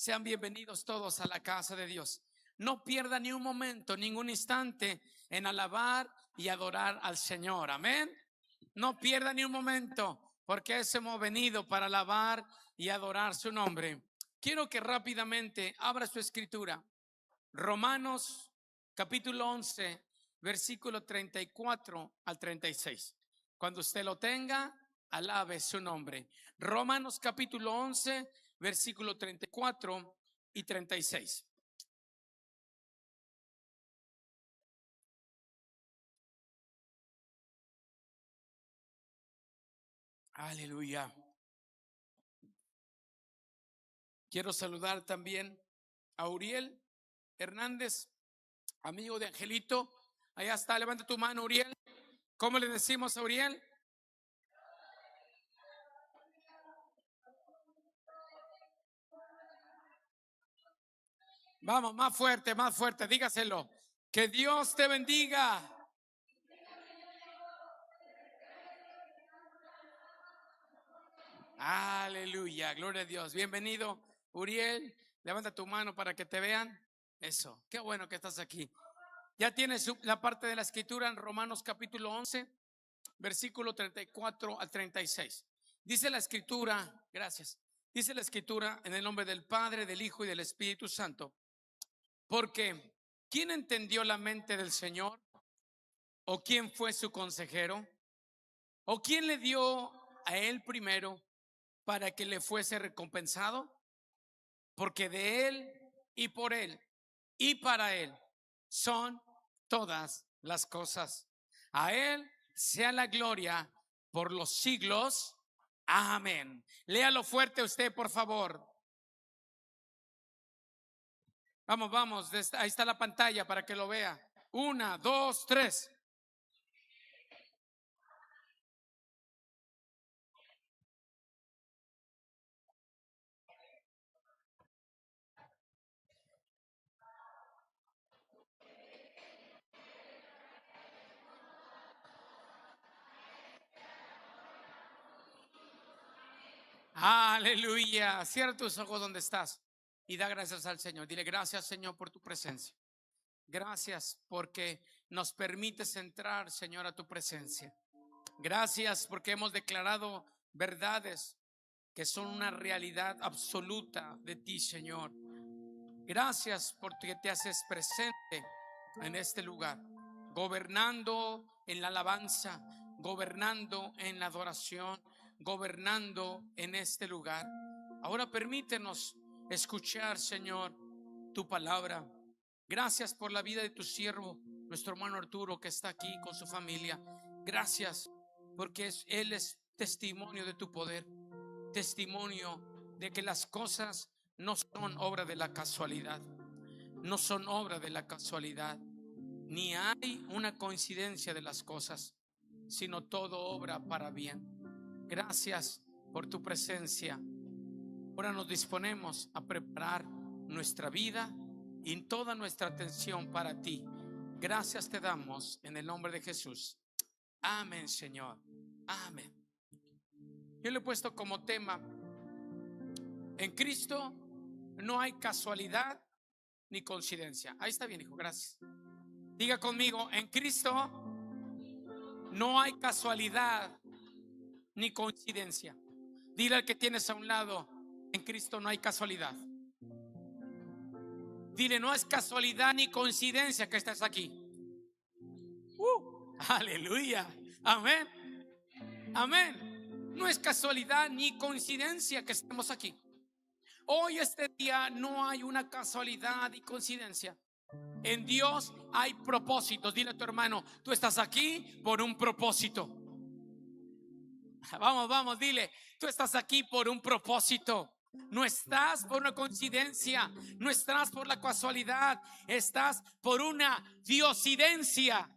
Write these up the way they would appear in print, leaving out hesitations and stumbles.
Sean bienvenidos todos a la casa de Dios. No pierda ni un momento, ningún instante en alabar y adorar al Señor. Amén. No pierda ni un momento, porque hemos venido para alabar y adorar su nombre. Quiero que rápidamente abra su escritura. Romanos capítulo 11, versículo 34 al 36. Cuando usted lo tenga, alabe su nombre. Romanos capítulo 11, versículo 34 y 36. Aleluya. Quiero saludar también a Uriel Hernández, amigo de Angelito. Allá está, levanta tu mano, Uriel. ¿Cómo le decimos a Uriel? Vamos, más fuerte, dígaselo. Que Dios te bendiga. Aleluya, gloria a Dios. Bienvenido, Uriel. Levanta tu mano para que te vean. Eso, qué bueno que estás aquí. Ya tienes la parte de la escritura en Romanos capítulo 11, versículo 34 al 36. Dice la escritura, gracias. Dice la escritura en el nombre del Padre, del Hijo y del Espíritu Santo. Porque ¿quién entendió la mente del Señor? ¿O quién fue su consejero? ¿O quién le dio a él primero para que le fuese recompensado? Porque de él y por él y para él son todas las cosas. A él sea la gloria por los siglos. Amén. Léalo fuerte usted, por favor. Vamos, ahí está la pantalla para que lo vea. 1, 2, 3. Aleluya. Cierra tus ojos donde estás y da gracias al Señor. Dile gracias, Señor, por tu presencia. Gracias porque nos permites entrar, Señor, a tu presencia. Gracias porque hemos declarado verdades que son una realidad absoluta de ti, Señor. Gracias porque te haces presente en este lugar, gobernando en la alabanza, gobernando en la adoración, gobernando en este lugar. Ahora permítenos escuchar, Señor, tu palabra. Gracias por la vida de tu siervo, nuestro hermano Arturo, que está aquí con su familia. Gracias porque él es testimonio de tu poder, testimonio de que las cosas no son obra de la casualidad, no son obra de la casualidad, ni hay una coincidencia de las cosas, sino todo obra para bien. Gracias por tu presencia. Ahora nos disponemos a preparar nuestra vida y toda nuestra atención para ti. Gracias te damos en el nombre de Jesús. Amén, Señor. Amén. Yo le he puesto como tema: en Cristo no hay casualidad ni coincidencia. Ahí está bien, hijo, gracias. Diga conmigo: en Cristo no hay casualidad ni coincidencia. Dile al que tienes a un lado: en Cristo no hay casualidad. Dile: no es casualidad ni coincidencia que estés aquí. Aleluya. Amén. Amén. No es casualidad ni coincidencia que estemos aquí. Hoy, este día, no hay una casualidad y coincidencia. En Dios hay propósitos. Dile a tu hermano: tú estás aquí por un propósito. Vamos, dile: tú estás aquí por un propósito. No estás por una coincidencia, no estás por la casualidad, estás por una diosidencia.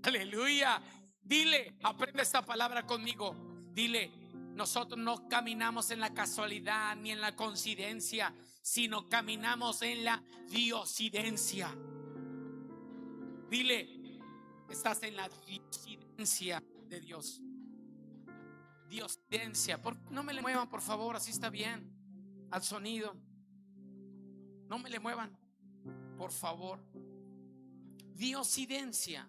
Aleluya. Dile, aprende esta palabra conmigo. Dile: nosotros no caminamos en la casualidad ni en la coincidencia, sino caminamos en la diosidencia. Dile: estás en la diosidencia de Dios. Diosidencia. No me le muevan, por favor, así está bien. Al sonido. No me le muevan, por favor. Diosidencia.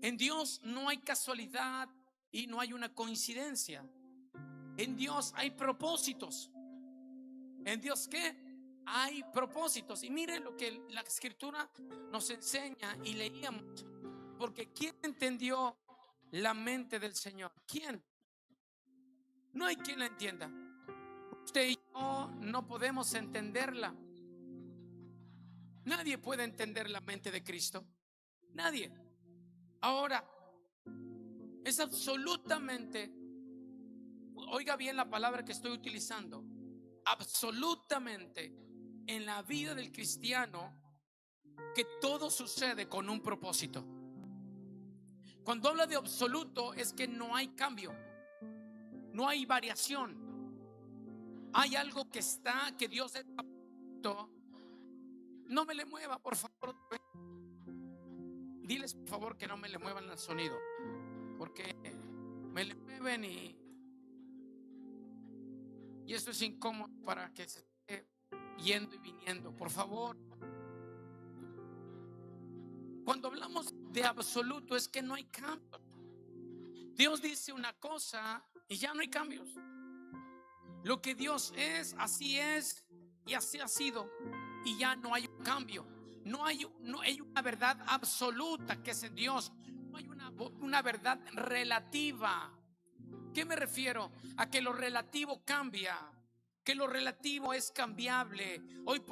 En Dios no hay casualidad y no hay una coincidencia. En Dios hay propósitos. ¿En Dios qué? Hay propósitos. Y mire lo que la Escritura nos enseña y leíamos. Porque ¿quién entendió la mente del Señor? ¿Quién? No hay quien la entienda. Usted y yo no podemos entenderla. Nadie puede entender la mente de Cristo. Nadie. Ahora, es absolutamente, oiga bien la palabra que estoy utilizando, absolutamente en la vida del cristiano que todo sucede con un propósito. Cuando habla de absoluto es que no hay cambio, no hay variación. Hay algo que está, que Dios es absoluto. No me le mueva, por favor. Diles por favor que no me le muevan el sonido, porque me le mueven y esto es incómodo para que se esté yendo y viniendo. Por favor. Cuando hablamos de absoluto es que no hay cambio. Dios dice una cosa y ya no hay cambios. Lo que Dios es y así ha sido, y ya no hay un cambio. No hay una verdad absoluta que es en Dios. No hay una verdad relativa. ¿Qué me refiero? A que lo relativo cambia, que lo relativo es cambiable. Hoy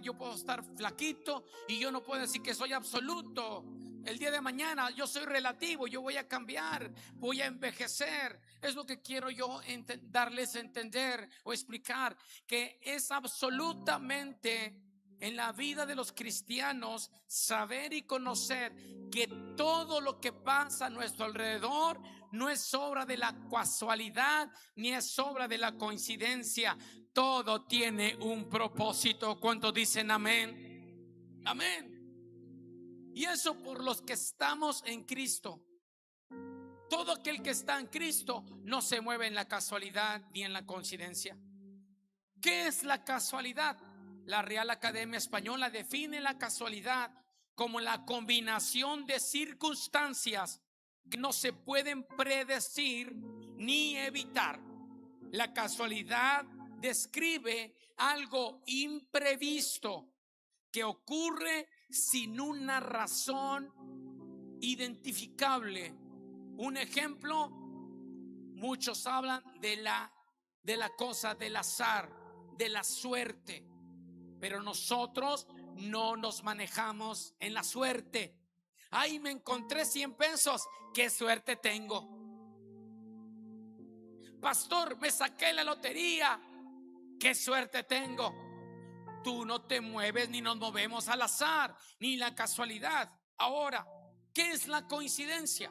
yo puedo estar flaquito y yo no puedo decir que soy absoluto. El día de mañana yo soy relativo, yo voy a cambiar, voy a envejecer. Es lo que quiero yo darles a entender o explicar, que es absolutamente en la vida de los cristianos saber y conocer que todo lo que pasa a nuestro alrededor no es obra de la casualidad ni es obra de la coincidencia. Todo tiene un propósito. ¿Cuántos dicen amén? Amén. Y eso por los que estamos en Cristo. Todo aquel que está en Cristo no se mueve en la casualidad ni en la coincidencia. ¿Qué es la casualidad? La Real Academia Española define la casualidad como la combinación de circunstancias que no se pueden predecir ni evitar. La casualidad describe algo imprevisto que ocurre sin una razón identificable. Un ejemplo, muchos hablan de la cosa del azar, de la suerte, pero nosotros no nos manejamos en la suerte. Ay, me encontré 100 pesos, qué suerte tengo. Pastor, me saqué la lotería, qué suerte tengo. Tú no te mueves ni nos movemos al azar ni la casualidad. Ahora, ¿qué es la coincidencia?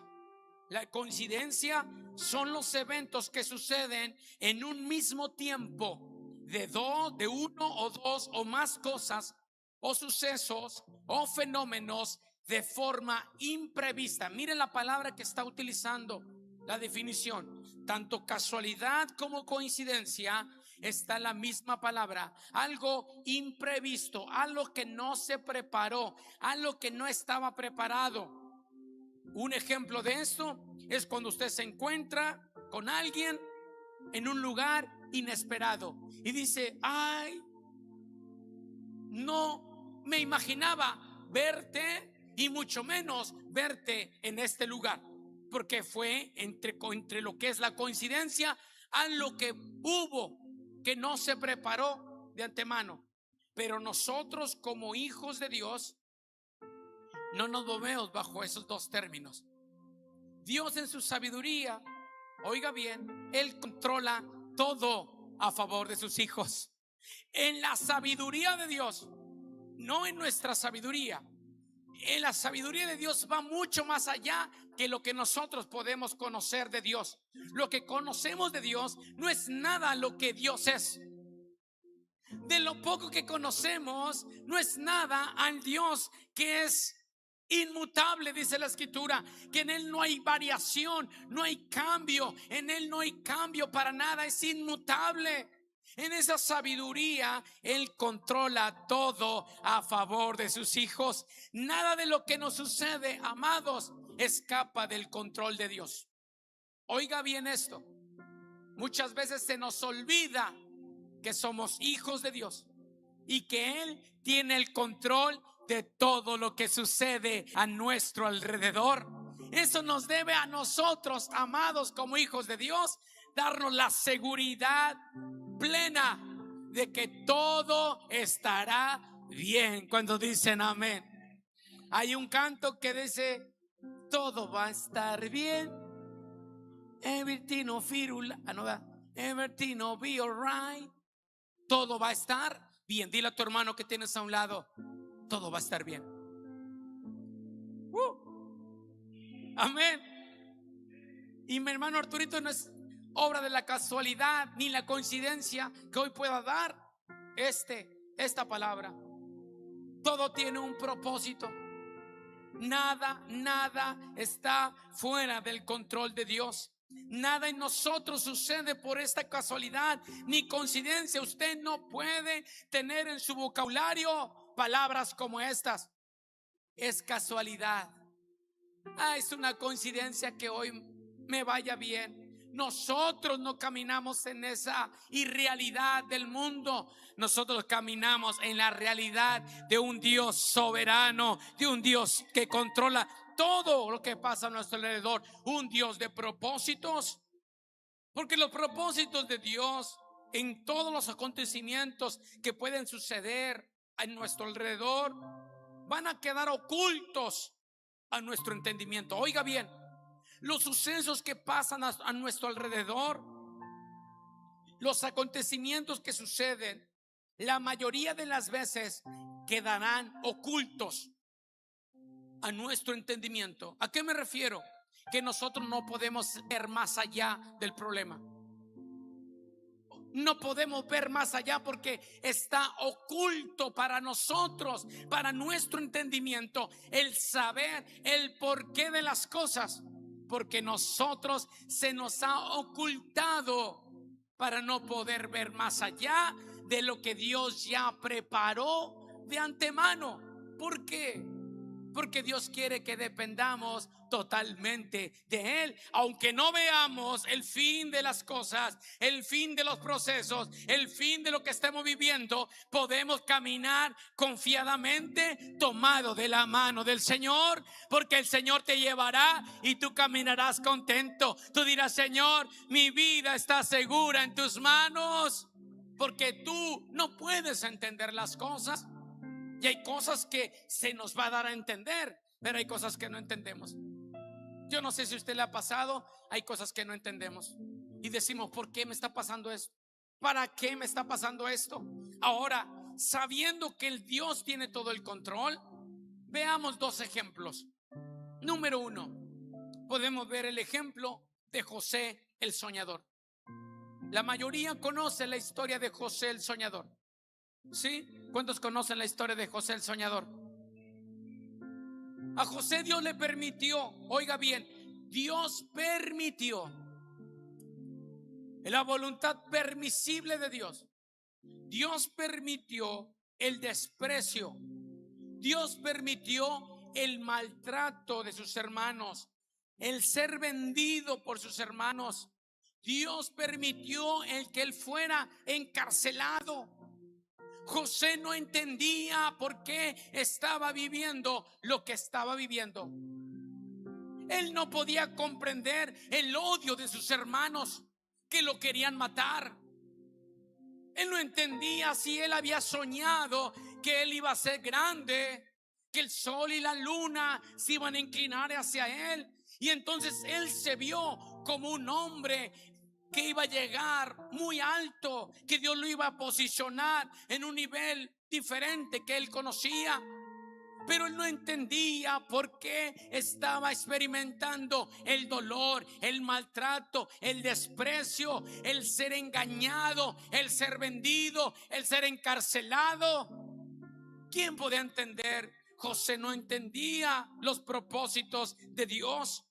La coincidencia son los eventos que suceden en un mismo tiempo de uno o dos o más cosas o sucesos o fenómenos de forma imprevista. Miren la palabra que está utilizando, la definición. Tanto casualidad como coincidencia está la misma palabra. Algo imprevisto, algo que no se preparó, algo que no estaba preparado. Un ejemplo de esto es cuando usted se encuentra con alguien en un lugar inesperado y dice: ay, no me imaginaba verte y mucho menos verte en este lugar, porque fue entre lo que es la coincidencia a lo que hubo, que no se preparó de antemano. Pero nosotros como hijos de Dios no nos movemos bajo esos dos términos. Dios en su sabiduría, oiga bien, Él controla todo a favor de sus hijos. En la sabiduría de Dios, no en nuestra sabiduría. En la sabiduría de Dios va mucho más allá que lo que nosotros podemos conocer de Dios. Lo que conocemos de Dios no es nada lo que Dios es. De lo poco que conocemos no es nada al Dios que es inmutable, dice la Escritura, que en Él no hay variación, no hay cambio, en Él no hay cambio para nada, es inmutable. En esa sabiduría, Él controla todo a favor de sus hijos. Nada de lo que nos sucede, amados, escapa del control de Dios. Oiga bien esto. Muchas veces se nos olvida que somos hijos de Dios y que Él tiene el control de todo lo que sucede a nuestro alrededor. Eso nos debe a nosotros, amados, como hijos de Dios, darnos la seguridad plena de que todo estará bien. Cuando dicen amén. Hay un canto que dice: todo va a estar bien. Everything will everything will be alright. Todo va a estar bien. Dile a tu hermano que tienes a un lado: todo va a estar bien. Amén. Y mi hermano Arturito, no es obra de la casualidad ni la coincidencia que hoy pueda dar esta palabra. Todo tiene un propósito. Nada está fuera del control de Dios. Nada en nosotros sucede por esta casualidad ni coincidencia. Usted no puede tener en su vocabulario palabras como estas: es casualidad, es una coincidencia que hoy me vaya bien. Nosotros no caminamos en esa irrealidad del mundo. Nosotros caminamos en la realidad de un Dios soberano, de un Dios que controla todo lo que pasa a nuestro alrededor. Un Dios de propósitos. Porque los propósitos de Dios en todos los acontecimientos que pueden suceder a nuestro alrededor van a quedar ocultos a nuestro entendimiento. Oiga bien, los sucesos que pasan a nuestro alrededor, los acontecimientos que suceden, la mayoría de las veces quedarán ocultos a nuestro entendimiento. ¿A qué me refiero? Que nosotros no podemos ver más allá del problema. No podemos ver más allá porque está oculto para nosotros, para nuestro entendimiento, el saber el porqué de las cosas. Porque nosotros se nos ha ocultado para no poder ver más allá de lo que Dios ya preparó de antemano. ¿Por qué? Porque Dios quiere que dependamos totalmente de Él. Aunque no veamos el fin de las cosas, el fin de los procesos, el fin de lo que estemos viviendo, podemos caminar confiadamente tomado de la mano del Señor, porque el Señor te llevará y tú caminarás contento. Tú dirás: Señor, mi vida está segura en tus manos, porque tú no puedes entender las cosas. Y hay cosas que se nos va a dar a entender, pero hay cosas que no entendemos. Yo no sé si a usted le ha pasado, hay cosas que no entendemos y decimos: ¿por qué me está pasando esto? ¿Para qué me está pasando esto? Ahora, sabiendo que el Dios tiene todo el control, veamos dos ejemplos. Número uno, podemos ver el ejemplo de José el soñador. La mayoría conoce la historia de José el soñador. ¿Sí? ¿Cuántos conocen la historia de José el soñador? A José Dios le permitió, oiga bien, Dios permitió, la voluntad permisible de Dios. Dios permitió el desprecio. Dios permitió el maltrato de sus hermanos, el ser vendido por sus hermanos. Dios permitió el que él fuera encarcelado. José no entendía por qué estaba viviendo lo que estaba viviendo. Él no podía comprender el odio de sus hermanos que lo querían matar. Él no entendía si él había soñado que él iba a ser grande, que el sol y la luna se iban a inclinar hacia él. Y entonces él se vio como un hombre que iba a llegar muy alto, que Dios lo iba a posicionar en un nivel diferente que él conocía. Pero él no entendía por qué estaba experimentando el dolor, el maltrato, el desprecio, el ser engañado, el ser vendido, el ser encarcelado. ¿Quién podía entender? José no entendía los propósitos de Dios.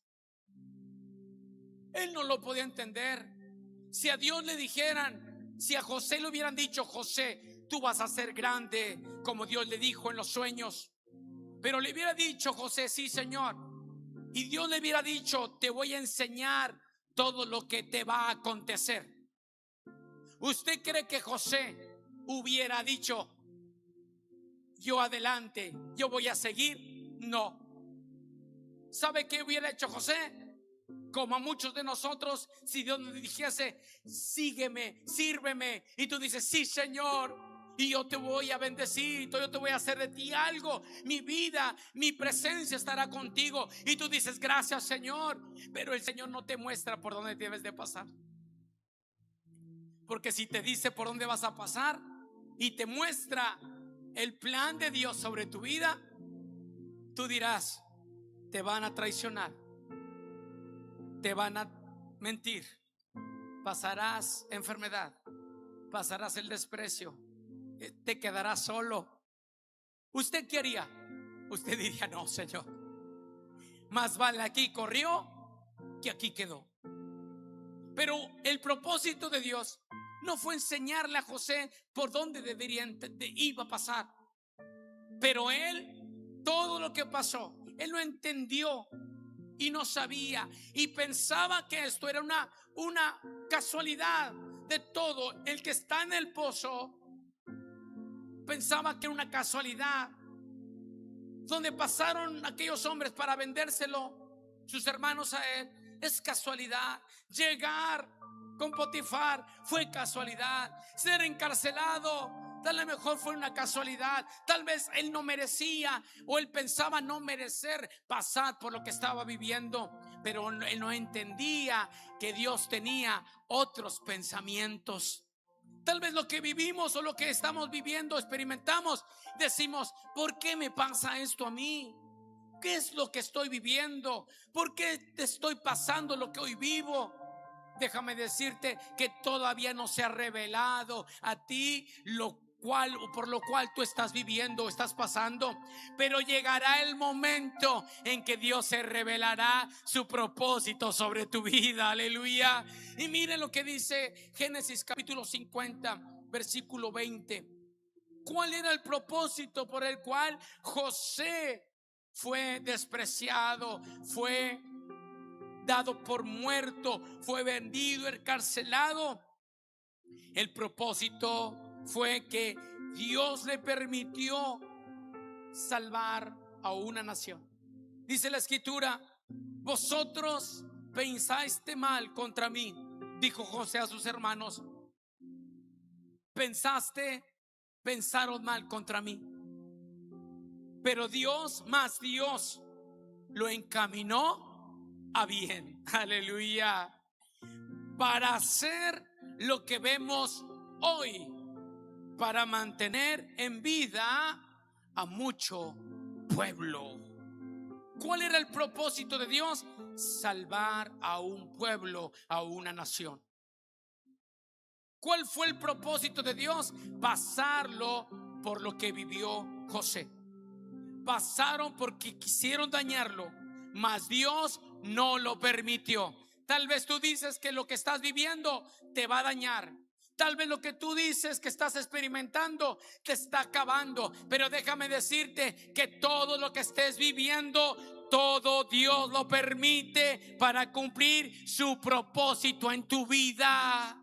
Él no lo podía entender. Si a Dios le dijeran: Si a José le hubieran dicho: José, tú vas a ser grande como Dios le dijo en los sueños, pero le hubiera dicho José: sí, Señor, y Dios le hubiera dicho: te voy a enseñar todo lo que te va a acontecer, ¿usted cree que José hubiera dicho: yo adelante, yo voy a seguir? No. ¿Sabe qué hubiera hecho José? Como a muchos de nosotros, si Dios nos dijese: sígueme, sírveme, y tú dices: sí, Señor, y yo te voy a bendecir, yo te voy a hacer de ti algo, mi vida, mi presencia estará contigo, y tú dices: gracias, Señor, pero el Señor no te muestra por dónde debes de pasar, porque si te dice por dónde vas a pasar y te muestra el plan de Dios sobre tu vida, tú dirás: te van a traicionar, te van a mentir, pasarás enfermedad, pasarás el desprecio, te quedarás solo. ¿Usted qué haría? Usted diría: no, Señor, más vale aquí corrió que aquí quedó. Pero el propósito de Dios no fue enseñarle a José por dónde iba a pasar, pero él, todo lo que pasó, él lo entendió y no sabía, y pensaba que esto era una casualidad de todo. El que está en el pozo pensaba que era una casualidad, donde pasaron aquellos hombres para vendérselo, sus hermanos, a él. Es casualidad. Llegar con Potifar fue casualidad. Ser encarcelado, tal vez mejor fue una casualidad. Tal vez él no merecía, o él pensaba no merecer pasar por lo que estaba viviendo, pero él no entendía que Dios tenía otros pensamientos. Tal vez lo que vivimos o lo que estamos viviendo, experimentamos, decimos: ¿por qué me pasa esto a mí? ¿Qué es lo que estoy viviendo? ¿Por qué te estoy pasando lo que hoy vivo? Déjame decirte que todavía no se ha revelado a ti por lo cual tú estás viviendo, estás pasando, pero llegará el momento en que Dios se revelará su propósito sobre tu vida. Aleluya. Y miren lo que dice Génesis capítulo 50, versículo 20. ¿Cuál era el propósito por el cual José fue despreciado, fue dado por muerto, fue vendido, encarcelado? El propósito fue que Dios le permitió salvar a una nación. Dice la escritura: vosotros pensaste mal contra mí, dijo José a sus hermanos. Pensaron mal contra mí, pero Dios lo encaminó a bien. Aleluya. Para hacer lo que vemos hoy, para mantener en vida a mucho pueblo. ¿Cuál era el propósito de Dios? Salvar a un pueblo, a una nación. ¿Cuál fue el propósito de Dios? Pasarlo por lo que vivió José. Pasaron porque quisieron dañarlo, mas Dios no lo permitió. Tal vez tú dices que lo que estás viviendo te va a dañar. Tal vez lo que tú dices que estás experimentando te está acabando. Pero déjame decirte que todo lo que estés viviendo, todo Dios lo permite para cumplir su propósito en tu vida.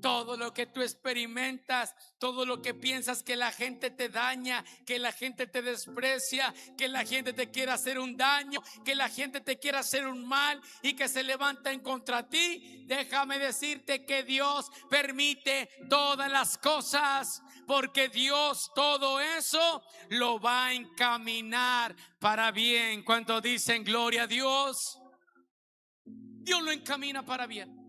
Todo lo que tú experimentas, todo lo que piensas que la gente te daña, que la gente te desprecia, que la gente te quiere hacer un daño, que la gente te quiere hacer un mal y que se levanta en contra ti, déjame decirte que Dios permite todas las cosas, porque Dios todo eso lo va a encaminar para bien. ¿Cuántos dicen gloria a Dios? Dios lo encamina para bien.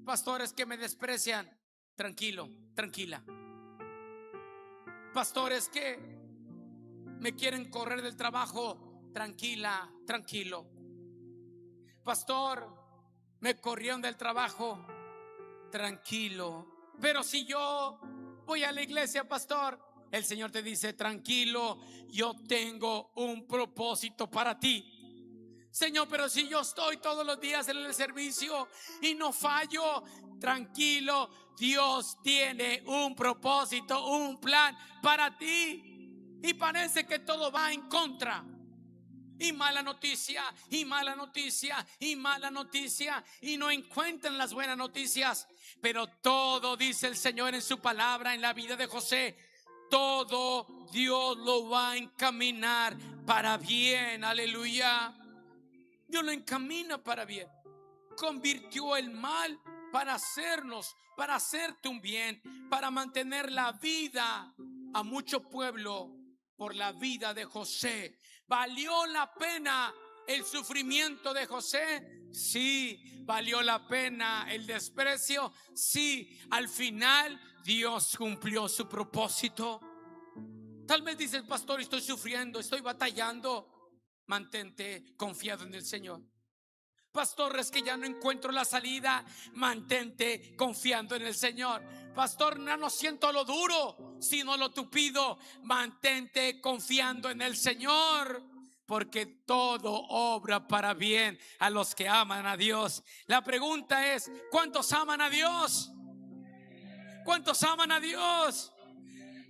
Pastores que me desprecian, tranquilo, tranquila. Pastores que me quieren correr del trabajo, tranquila, tranquilo. Pastor, me corrieron del trabajo, tranquilo. Pero si yo voy a la iglesia, pastor, el Señor te dice: tranquilo, yo tengo un propósito para ti. Señor, pero si yo estoy todos los días en el servicio y no fallo, tranquilo, Dios tiene un propósito, un plan para ti. Y parece que todo va en contra. Y mala noticia, y mala noticia, y mala noticia, y no encuentran las buenas noticias. Pero todo, dice el Señor en su palabra, en la vida de José, todo Dios lo va a encaminar para bien. Aleluya. Dios lo encamina para bien. Convirtió el mal para hacernos, para hacerte un bien, para mantener la vida a mucho pueblo por la vida de José. ¿Valió la pena el sufrimiento de José? Sí. ¿Valió la pena el desprecio? Sí. Al final Dios cumplió su propósito. Tal vez dices, pastor, estoy sufriendo, estoy batallando. Mantente confiado en el Señor. Pastor, es que ya no encuentro la salida. Mantente confiando en el Señor. Pastor, no siento lo duro, sino lo tupido. Mantente confiando en el Señor, porque todo obra para bien a los que aman a Dios. La pregunta es, ¿cuántos aman a Dios? ¿Cuántos aman a Dios?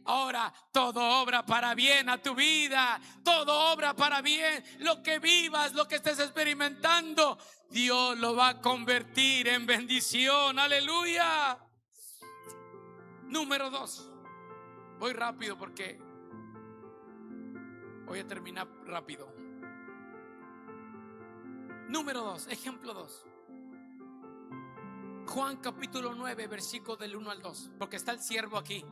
Ahora, todo obra para bien a tu vida, todo obra para bien. Lo que vivas, lo que estés experimentando, Dios lo va a convertir en bendición. Aleluya. Número 2. Voy rápido porque voy a terminar rápido. Número 2, ejemplo 2. Juan capítulo 9, versículo del 1 al 2. Porque está el siervo aquí.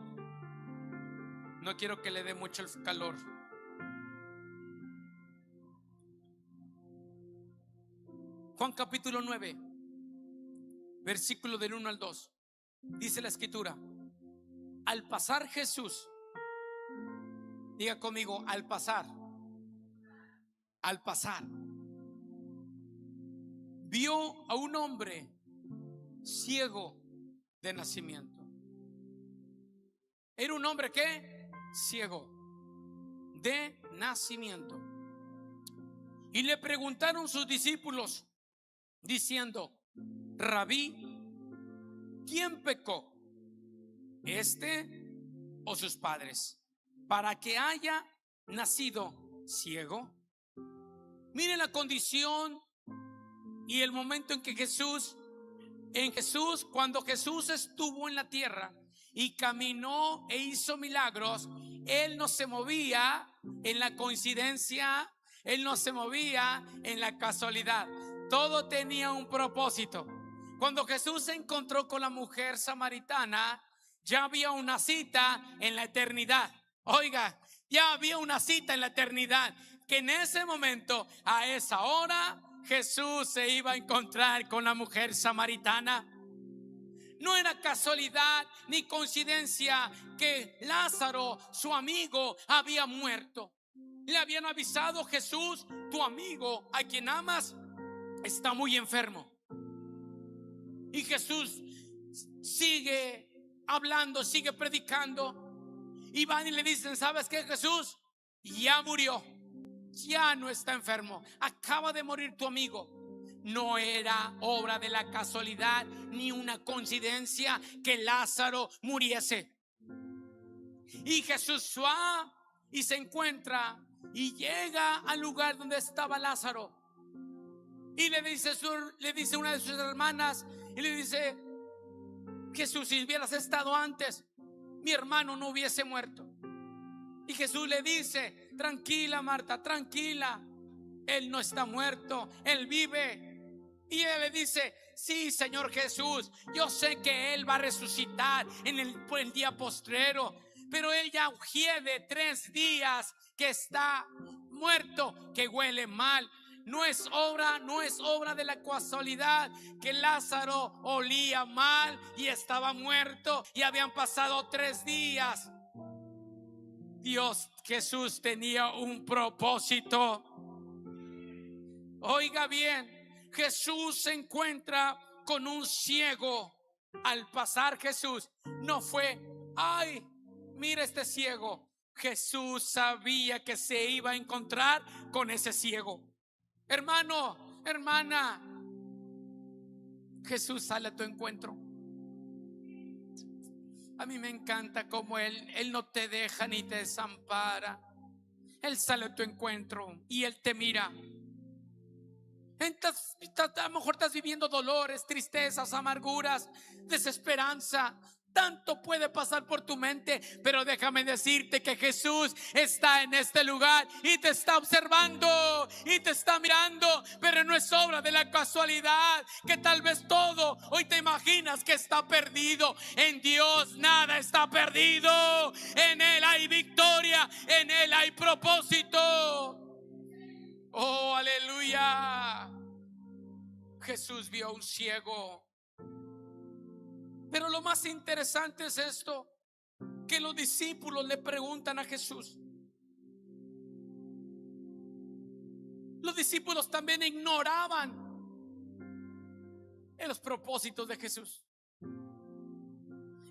No quiero que le dé mucho el calor. Juan capítulo 9, versículo del 1 al 2. Dice la escritura: al pasar Jesús, diga conmigo, al pasar, vio a un hombre ciego de nacimiento. Era un hombre que ciego de nacimiento. Y le preguntaron sus discípulos diciendo: Rabí, ¿quién pecó, este o sus padres, para que haya nacido ciego? Miren la condición y el momento en que cuando Jesús estuvo en la tierra y caminó e hizo milagros, Él no se movía en la coincidencia, Él no se movía en la casualidad. Todo tenía un propósito. Cuando Jesús se encontró con la mujer samaritana, ya había una cita en la eternidad. Oiga, ya había una cita en la eternidad, que en ese momento, a esa hora, Jesús se iba a encontrar con la mujer samaritana. No era casualidad ni coincidencia que Lázaro, su amigo, había muerto. Le habían avisado: Jesús, tu amigo, a quien amas, está muy enfermo. Y Jesús sigue hablando, sigue predicando. Y van y le dicen: ¿sabes qué, Jesús? Ya murió, ya no está enfermo, acaba de morir tu amigo. No era obra de la casualidad ni una coincidencia que Lázaro muriese. Y Jesús va y se encuentra y llega al lugar donde estaba Lázaro. Y le dice una de sus hermanas, y le dice: Jesús, si hubieras estado antes, mi hermano no hubiese muerto. Y Jesús le dice: tranquila, Marta, tranquila, él no está muerto, él vive. Y él le dice: sí, Señor Jesús, yo sé que él va a resucitar en el día postrero, pero él ya hiede 3 días que está muerto, que huele mal. No es obra de la casualidad que Lázaro olía mal y estaba muerto y habían pasado 3 días. Jesús tenía un propósito. Oiga bien, Jesús se encuentra con un ciego. Al pasar Jesús, no fue: ay, mira este ciego. Jesús sabía que se iba a encontrar con ese ciego. Hermano, hermana, Jesús sale a tu encuentro. A mí me encanta cómo Él no te deja ni te desampara. Él sale a tu encuentro y Él te mira. A lo mejor estás viviendo dolores, tristezas, amarguras, desesperanza. Tanto puede pasar por tu mente, pero déjame decirte que Jesús está en este lugar y te está observando y te está mirando. Pero no es obra de la casualidad que tal vez todo hoy te imaginas que está perdido. En Dios nada está perdido. En Él hay victoria, en Él hay propósito. Oh, aleluya. Jesús vio a un ciego. Pero lo más interesante es esto, que los discípulos le preguntan a Jesús. Los discípulos también ignoraban los propósitos de Jesús.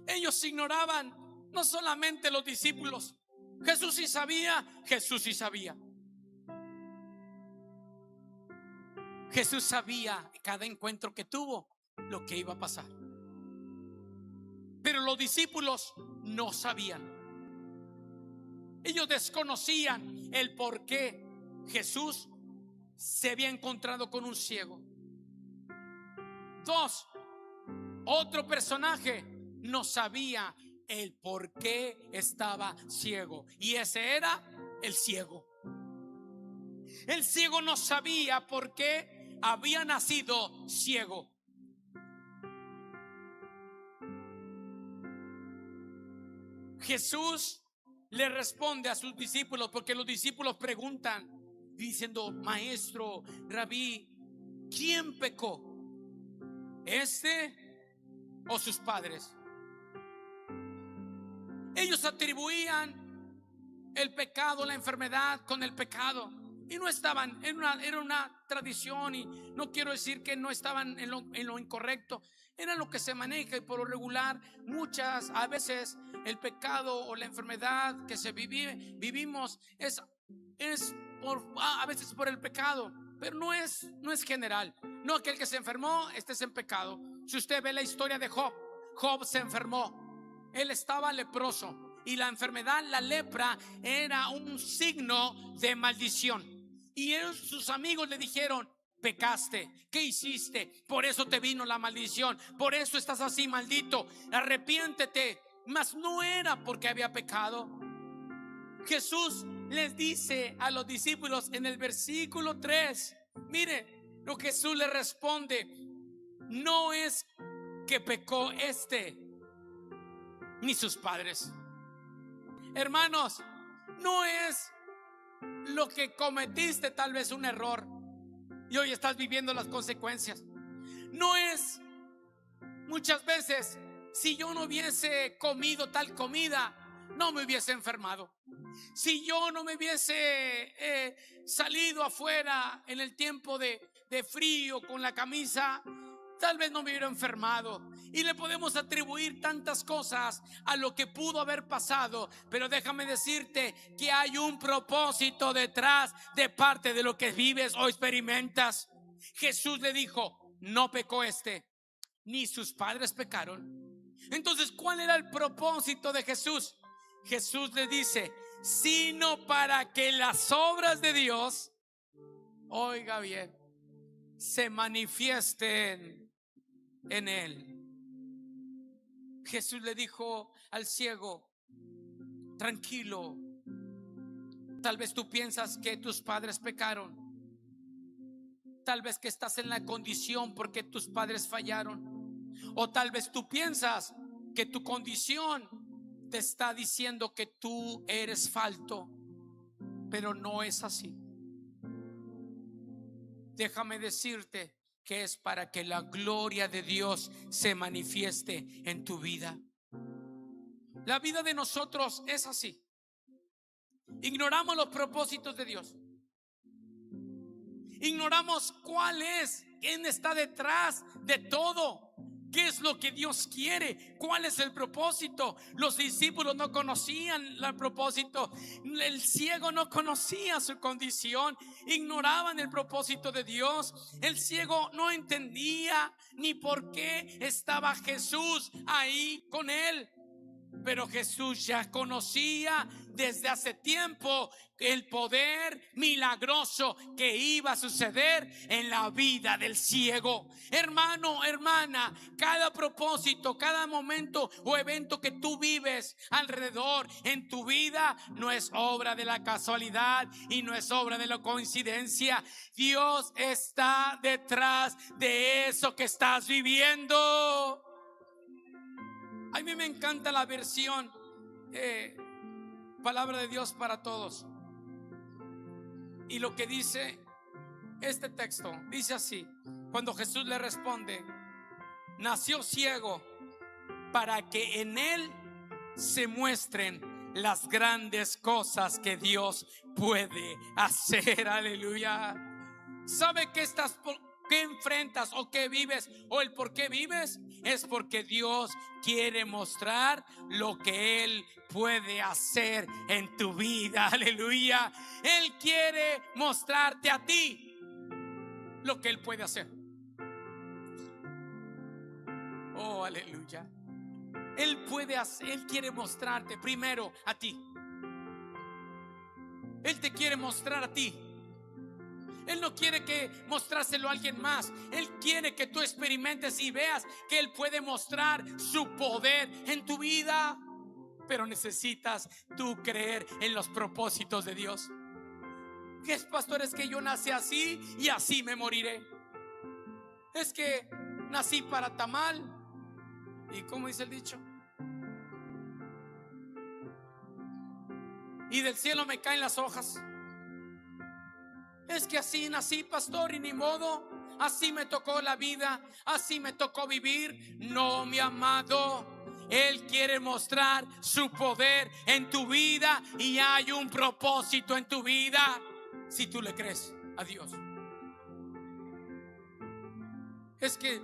Ellos ignoraban, no solamente los discípulos. Jesús sí sabía, Jesús sí sabía. Jesús sabía cada encuentro que tuvo lo que iba a pasar. Pero los discípulos no sabían. Ellos desconocían el por qué Jesús se había encontrado con un ciego. Dos, otro personaje no sabía el por qué estaba ciego, y ese era el ciego. El ciego no sabía por qué había nacido ciego. Jesús le responde a sus discípulos, porque los discípulos preguntan diciendo: maestro, rabí, ¿quién pecó? ¿Este o sus padres? Ellos atribuían el pecado, la enfermedad con el pecado, y no estaban era una tradición, y no quiero decir que no estaban en lo incorrecto. Era lo que se maneja, y por lo regular a veces el pecado o la enfermedad que vivimos es a veces por el pecado, pero no es general. No aquel que se enfermó estés en pecado. Si usted ve la historia de Job, Job se enfermó, él estaba leproso, y la enfermedad, la lepra, era un signo de maldición. Y sus amigos le dijeron: pecaste, ¿qué hiciste? Por eso te vino la maldición, por eso estás así, maldito, arrepiéntete. Mas no era porque había pecado. Jesús les dice a los discípulos en el versículo 3, mire lo que Jesús les responde: no es que pecó ni sus padres. Hermanos, no es lo que cometiste tal vez un error y hoy estás viviendo las consecuencias. No es muchas veces, si yo no hubiese comido tal comida, no me hubiese enfermado. Si yo no me hubiese salido afuera en el tiempo de frío con la camisa, tal vez no me hubiera enfermado. Y le podemos atribuir tantas cosas a lo que pudo haber pasado, pero déjame decirte que hay un propósito detrás de parte de lo que vives o experimentas. Jesús le dijo: no pecó ni sus padres pecaron. Entonces, ¿cuál era el propósito de Jesús? Jesús le dice: sino para que las obras de Dios, oiga bien, se manifiesten en él. Jesús le dijo al ciego: tranquilo, tal vez tú piensas que tus padres pecaron, tal vez que estás en la condición porque tus padres fallaron, o tal vez tú piensas que tu condición te está diciendo que tú eres falto, pero no es así. Déjame decirte que es para que la gloria de Dios se manifieste en tu vida. La vida de nosotros es así. Ignoramos los propósitos de Dios. Ignoramos quién está detrás de todo. ¿Qué es lo que Dios quiere? ¿Cuál es el propósito? Los discípulos no conocían el propósito. El ciego no conocía su condición. Ignoraban el propósito de Dios. El ciego no entendía ni por qué estaba Jesús ahí con él. Pero Jesús ya conocía desde hace tiempo el poder milagroso que iba a suceder en la vida del ciego. Hermano, hermana, cada propósito, cada momento o evento que tú vives alrededor en tu vida no es obra de la casualidad y no es obra de la coincidencia. Dios está detrás de eso que estás viviendo. A mí me encanta la versión Palabra de Dios para Todos. Y lo que dice este texto, dice así: cuando Jesús le responde, nació ciego para que en él se muestren las grandes cosas que Dios puede hacer. Aleluya. ¿Sabe qué qué enfrentas o qué vives o el por qué vives? Es porque Dios quiere mostrar lo que Él puede hacer en tu vida. Aleluya. Él quiere mostrarte a ti lo que Él puede hacer. Oh, aleluya. Él puede hacer, Él quiere mostrarte primero a ti. Él te quiere mostrar a ti. Él no quiere que mostrárselo a alguien más. Él quiere que tú experimentes y veas que Él puede mostrar su poder en tu vida. Pero necesitas tú creer en los propósitos de Dios. ¿Qué es, pastor? Es que yo nací así y así me moriré. Es que nací para tamal. ¿Y cómo dice el dicho? Y del cielo me caen las hojas. Es que así nací, pastor, y ni modo. Así me tocó la vida, así me tocó vivir. No, mi amado, Él quiere mostrar su poder en tu vida y hay un propósito en tu vida si tú le crees a Dios. Es que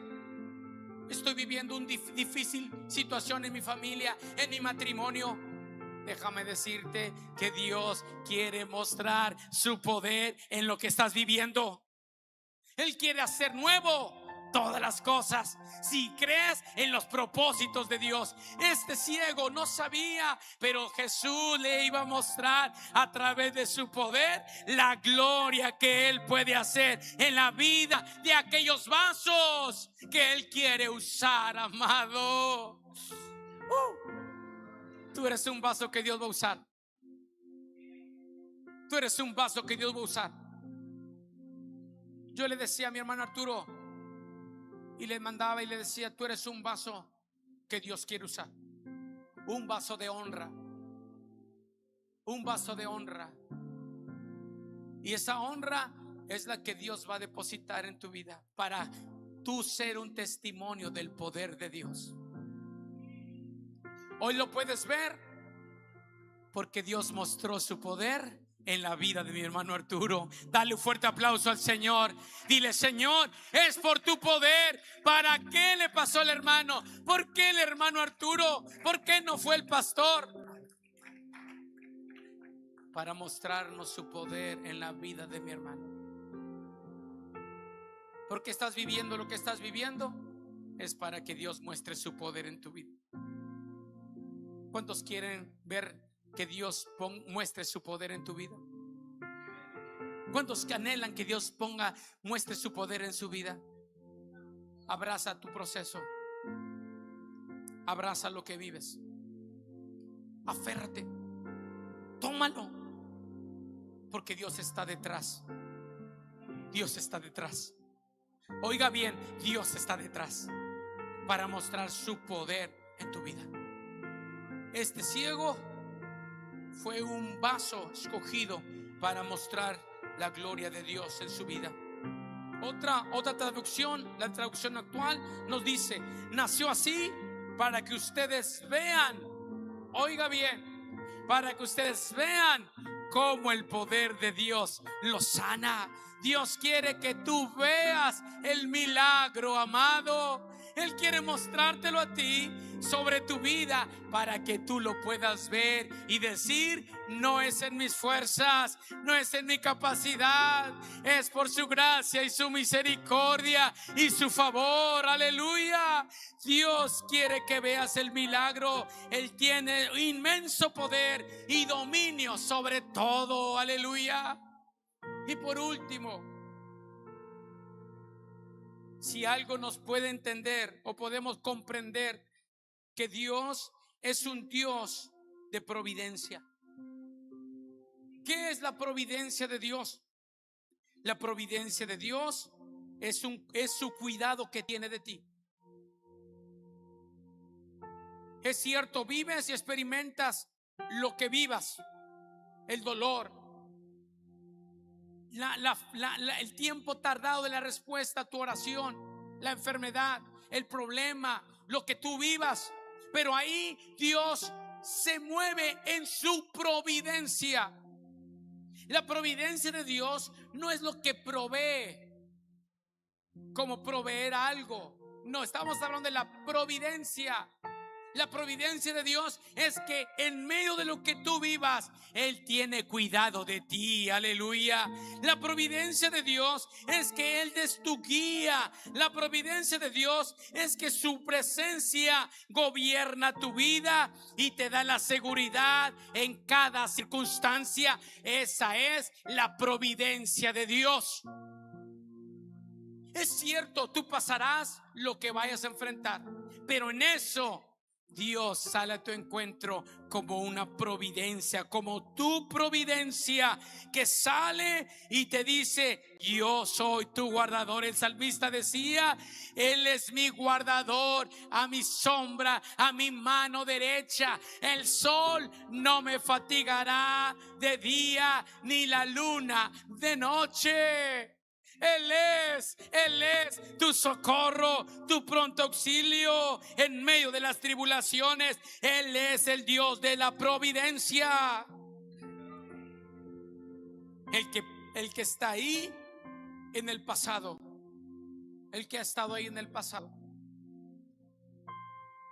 estoy viviendo una difícil situación en mi familia, en mi matrimonio. Déjame decirte que Dios quiere mostrar su poder en lo que estás viviendo. Él quiere hacer nuevo todas las cosas si crees en los propósitos de Dios. Este ciego no sabía, pero Jesús le iba a mostrar a través de su poder la gloria que Él puede hacer en la vida de aquellos vasos que Él quiere usar, amado. Tú eres un vaso que Dios va a usar. Tú eres un vaso que Dios va a usar. Yo le decía a mi hermano Arturo y le mandaba y le decía: tú eres un vaso que Dios quiere usar. Un vaso de honra. Un vaso de honra. Y esa honra es la que Dios va a depositar en tu vida para tú ser un testimonio del poder de Dios. Hoy lo puedes ver porque Dios mostró su poder en la vida de mi hermano Arturo. Dale un fuerte aplauso al Señor. Dile: Señor, es por tu poder. ¿Para qué le pasó al hermano? ¿Por qué el hermano Arturo? ¿Por qué no fue el pastor? Para mostrarnos su poder en la vida de mi hermano. ¿Por qué estás viviendo lo que estás viviendo? Es para que Dios muestre su poder en tu vida. ¿Cuántos quieren ver que Dios muestre su poder en tu vida? ¿Cuántos que anhelan que Dios muestre su poder en su vida? Abraza tu proceso. Abraza lo que vives. Aférrate. Tómalo. Porque Dios está detrás. Dios está detrás. Oiga bien, Dios está detrás para mostrar su poder en tu vida. Este ciego fue un vaso escogido para mostrar la gloria de Dios en su vida. Otra traducción, la traducción actual, nos dice: nació así para que ustedes vean. Oiga bien, para que ustedes vean cómo el poder de Dios lo sana. Dios quiere que tú veas el milagro, amado. Él quiere mostrártelo a ti sobre tu vida para que tú lo puedas ver y decir: no es en mis fuerzas, no es en mi capacidad, es por su gracia y su misericordia y su favor. Aleluya. Dios quiere que veas el milagro. Él tiene inmenso poder y dominio sobre todo. Aleluya. Y por último, si algo nos puede entender o podemos comprender, que Dios es un Dios de providencia. ¿Qué es la providencia de Dios? La providencia de Dios es su cuidado que tiene de ti. Es cierto, vives y experimentas lo que vivas, el dolor, el tiempo tardado de la respuesta a tu oración, la enfermedad, el problema, lo que tú vivas. Pero ahí Dios se mueve en su providencia. La providencia de Dios no es lo que provee, como proveer algo. No, estamos hablando de la providencia. La providencia de Dios es que en medio de lo que tú vivas, Él tiene cuidado de ti. Aleluya. La providencia de Dios es que Él es tu guía. La providencia de Dios es que su presencia gobierna tu vida y te da la seguridad en cada circunstancia. Esa es la providencia de Dios. Es cierto, tú pasarás lo que vayas a enfrentar, pero en eso Dios sale a tu encuentro como una providencia, como tu providencia, que sale y te dice: yo soy tu guardador. El salmista decía: Él es mi guardador, a mi sombra, a mi mano derecha. El sol no me fatigará de día, ni la luna de noche. Él es tu socorro, tu pronto auxilio en medio de las tribulaciones. Él es el Dios de la providencia. El que está ahí en el pasado, el que ha estado ahí en el pasado.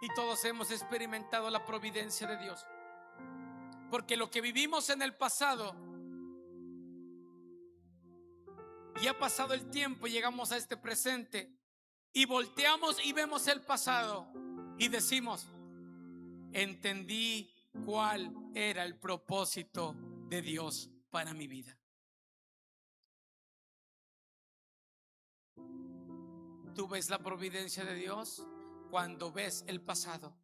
Y todos hemos experimentado la providencia de Dios, porque lo que vivimos en el pasado, y ha pasado el tiempo, llegamos a este presente y volteamos y vemos el pasado y decimos: entendí cuál era el propósito de Dios para mi vida. Tú ves la providencia de Dios cuando ves el pasado.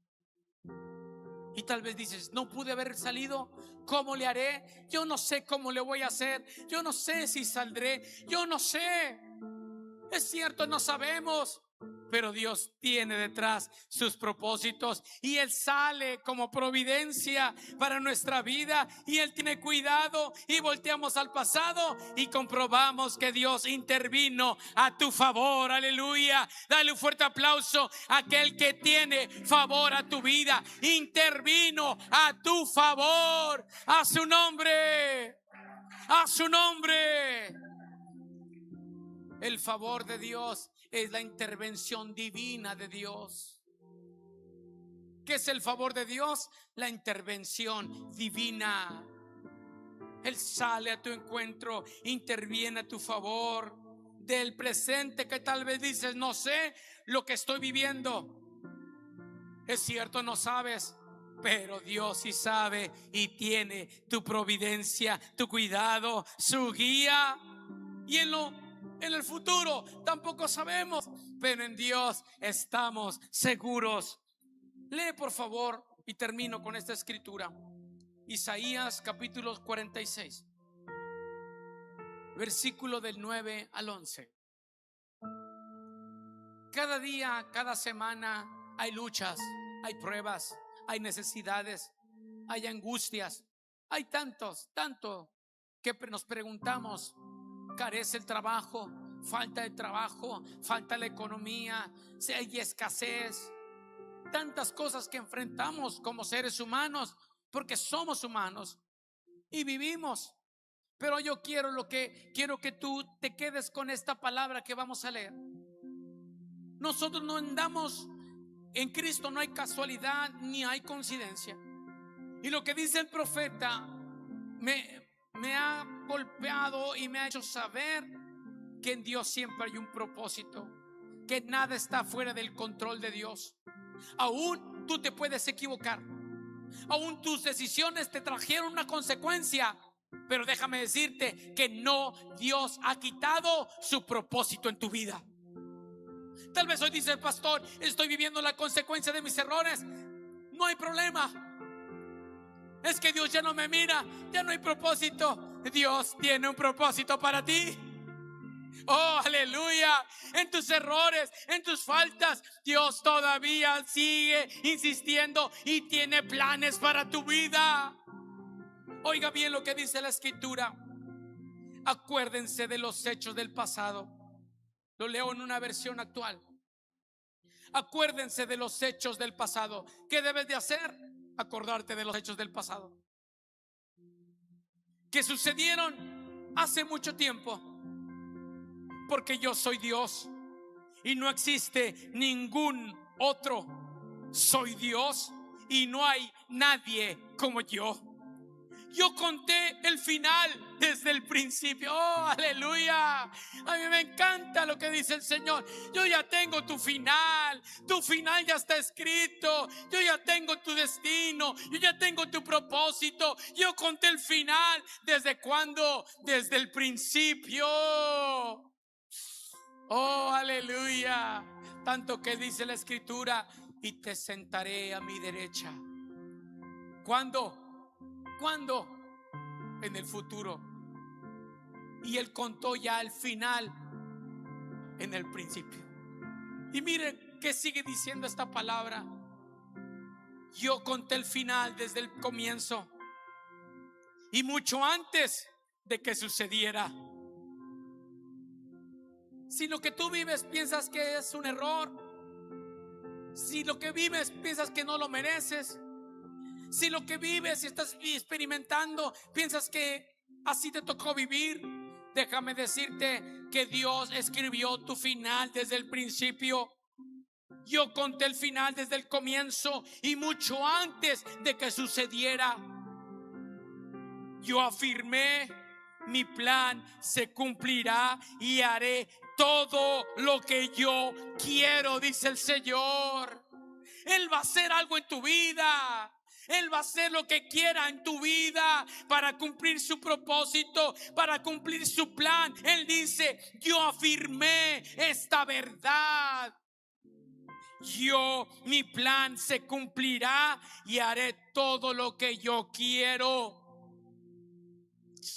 Y tal vez dices: no pude haber salido, ¿cómo le haré? Yo no sé cómo le voy a hacer, yo no sé si saldré, yo no sé. Es cierto, no sabemos, pero Dios tiene detrás sus propósitos y Él sale como providencia para nuestra vida, y Él tiene cuidado. Y volteamos al pasado y comprobamos que Dios intervino a tu favor. Aleluya. Dale un fuerte aplauso a aquel que tiene favor a tu vida. Intervino a tu favor. A su nombre, a su nombre. El favor de Dios es la intervención divina de Dios. ¿Qué es el favor de Dios? La intervención divina. Él sale a tu encuentro, interviene a tu favor. Del presente que tal vez dices: no sé lo que estoy viviendo. Es cierto, no sabes, pero Dios sí sabe y tiene tu providencia, tu cuidado, su guía. Y en el futuro tampoco sabemos, pero en Dios estamos seguros. Lee por favor, y termino con esta escritura. Isaías capítulo 46, versículo del 9 al 11. Cada día, cada semana hay luchas, hay pruebas, hay necesidades, hay angustias. Hay tanto que nos preguntamos: carece el trabajo, falta de trabajo, falta la economía, si hay escasez. Tantas cosas que enfrentamos como seres humanos, porque somos humanos y vivimos. Pero yo quiero que tú te quedes con esta palabra que vamos a leer. nosotros no andamos en Cristo, no hay casualidad ni hay coincidencia. Y lo que dice el profeta me ha golpeado y me ha hecho saber que en Dios siempre hay un propósito, que nada está fuera del control de Dios. Aún tú te puedes equivocar, aún tus decisiones te trajeron una consecuencia, pero déjame decirte que no, Dios ha quitado su propósito en tu vida. Tal vez hoy dice el pastor: estoy viviendo la consecuencia de mis errores. No hay problema. Es que Dios ya no me mira, ya no hay propósito. Dios tiene un propósito para ti. Oh, aleluya. En tus errores, en tus faltas, Dios todavía sigue insistiendo y tiene planes para tu vida. Oiga bien lo que dice la escritura: acuérdense de los hechos del pasado. Lo leo en una versión actual. Acuérdense de los hechos del pasado. ¿Qué debes de hacer? Acordarte de los hechos del pasado que sucedieron hace mucho tiempo. Porque yo soy Dios y no existe ningún otro. Soy Dios y no hay nadie como yo. Yo conté el final desde el principio. Oh, aleluya. A mí me encanta lo que dice el Señor. Yo ya tengo tu final. Tu final ya está escrito. Yo ya tengo tu destino. Yo ya tengo tu propósito. Yo conté el final. ¿Desde cuándo? Desde el principio. Oh, aleluya. Tanto que dice la escritura: y te sentaré a mi derecha. ¿Cuándo? ¿Cuándo? En el futuro. Y Él contó ya el final en el principio. Y miren que sigue diciendo esta palabra: yo conté el final desde el comienzo y mucho antes de que sucediera. Si lo que tú vives piensas que es un error, si lo que vives piensas que no lo mereces, si lo que vives y estás experimentando piensas que así te tocó vivir, déjame decirte que Dios escribió tu final desde el principio. Yo conté el final desde el comienzo y mucho antes de que sucediera. Yo afirmé: mi plan se cumplirá y haré todo lo que yo quiero, dice el Señor. Él va a hacer algo en tu vida. Él va a hacer lo que quiera en tu vida para cumplir su propósito, para cumplir su plan. Él dice: yo afirmé esta verdad. Mi plan se cumplirá y haré todo lo que yo quiero.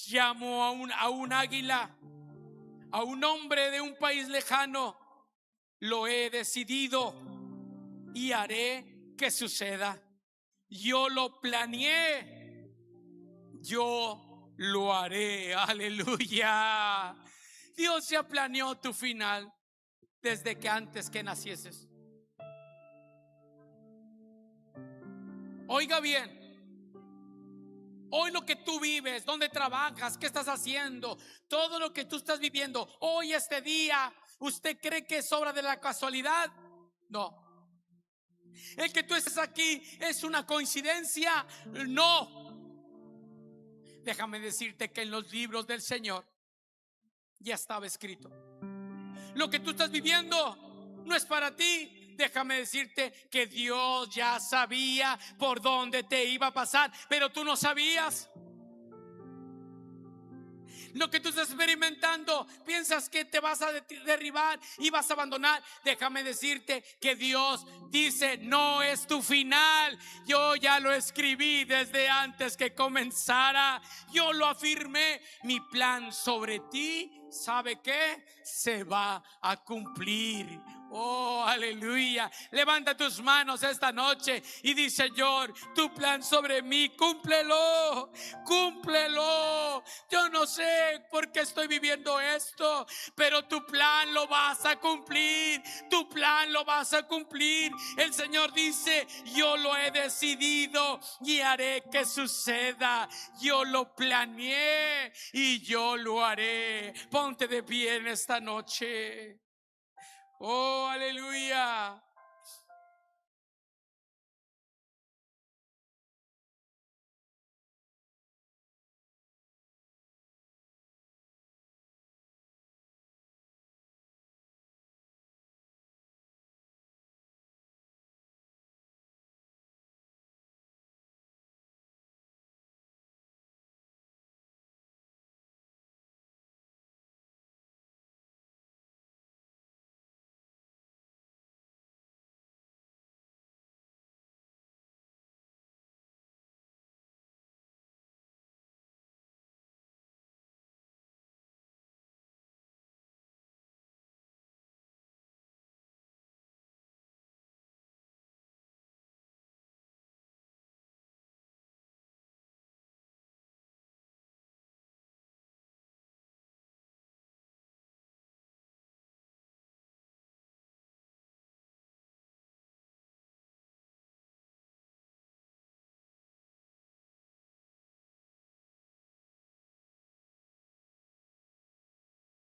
Llamo a un águila, a un hombre de un país lejano. Lo he decidido y haré que suceda. Yo lo planeé, yo lo haré. Aleluya. Dios ya planeó tu final desde que antes que nacieses. Oiga bien, hoy lo que tú vives, dónde trabajas, qué estás haciendo, todo lo que tú estás viviendo hoy, este día, ¿usted cree que es obra de la casualidad? No. El que tú estés aquí es una coincidencia. No. Déjame decirte que en los libros del Señor ya estaba escrito. Lo que tú estás viviendo no es para ti. Déjame decirte que Dios ya sabía por dónde te iba a pasar, pero tú no sabías. Lo que tú estás experimentando, piensas que te vas a derribar y vas a abandonar. Déjame decirte que Dios dice: no es tu final. Yo ya lo escribí desde antes que comenzara. Yo lo afirmé. Mi plan sobre ti, ¿sabe qué? Se va a cumplir. Oh, aleluya. Levanta tus manos esta noche y dice: Señor, tu plan sobre mí, cúmplelo, cúmplelo. Yo no sé por qué estoy viviendo esto, pero tu plan lo vas a cumplir. Tu plan lo vas a cumplir. El Señor dice: yo lo he decidido y haré que suceda. Yo lo planeé y yo lo haré. Ponte de pie en esta noche. Oh, aleluya.